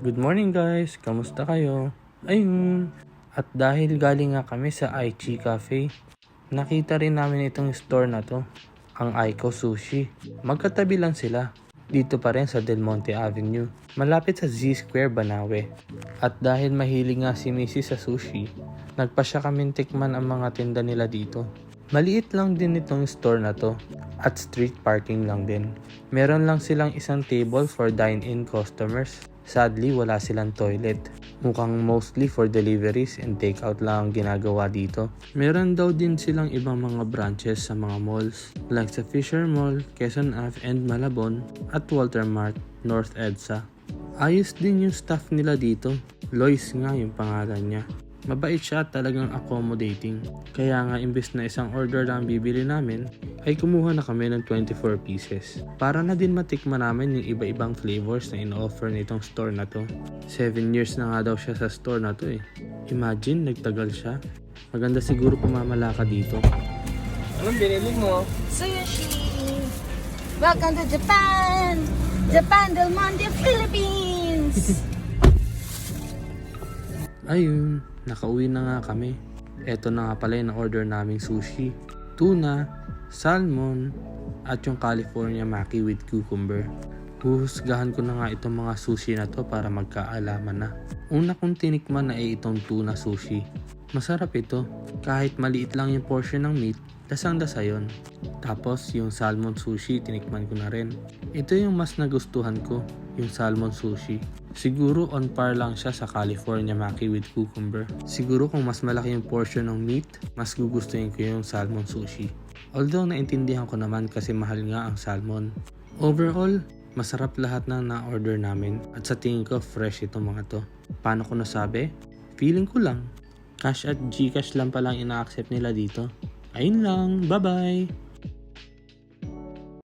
Good morning guys, kamusta kayo? Ayun, at dahil galing nga kami sa Aichi Cafe, nakita rin namin itong store na to, ang Aiko Sushi. Magkatabi lang sila, dito pa rin sa Del Monte Avenue, malapit sa Z Square, Banawe. At dahil mahilig nga si Missy sa sushi, nagpasya kami tikman ang mga tinda nila dito. Maliit lang din itong store na to, at street parking lang din. Meron lang silang isang table for dine-in customers. Sadly, wala silang toilet. Mukhang mostly for deliveries and takeout lang ang ginagawa dito. Meron daw din silang ibang mga branches sa mga malls like sa Fisher Mall, Quezon Ave and Malabon at Walter Mart, North EDSA. Ayos din yung staff nila dito. Lois nga yung pangalan niya. Mabait siya at talagang accommodating. Kaya nga imbes na isang order lang bibili namin, ay kumuha na kami ng 24 pieces. Para na din matikman namin yung iba-ibang flavors na in-offer nitong store na to. 7 years na nga daw siya sa store na to eh. Imagine, nagtagal siya. Maganda siguro pumamalaka dito. Anong binili mo? Sushi! Welcome to Japan! Japan Del Monte, Philippines! Ayun, nakauwi na nga kami. Eto na nga pala yung order naming sushi. Tuna, salmon, at yung California Maki with cucumber. Huhusgahan ko na nga itong mga sushi na to para magkaalaman na. Una kong tinikman na ay itong tuna sushi. Masarap ito. Kahit maliit lang yung portion ng meat, dasang-dasa yun. Tapos yung salmon sushi, tinikman ko na rin. Ito yung mas nagustuhan ko, yung salmon sushi. Siguro on par lang siya sa California Maki with cucumber. Siguro kung mas malaki yung portion ng meat, mas gugustuhin ko yung salmon sushi. Although naintindihan ko naman kasi mahal nga ang salmon. Overall, masarap lahat ng na-order namin at sa tingin ko fresh itong mga to. Paano ko nasabi? Feeling ko lang. Cash at Gcash lang palang ina-accept nila dito. Ayun lang, bye bye!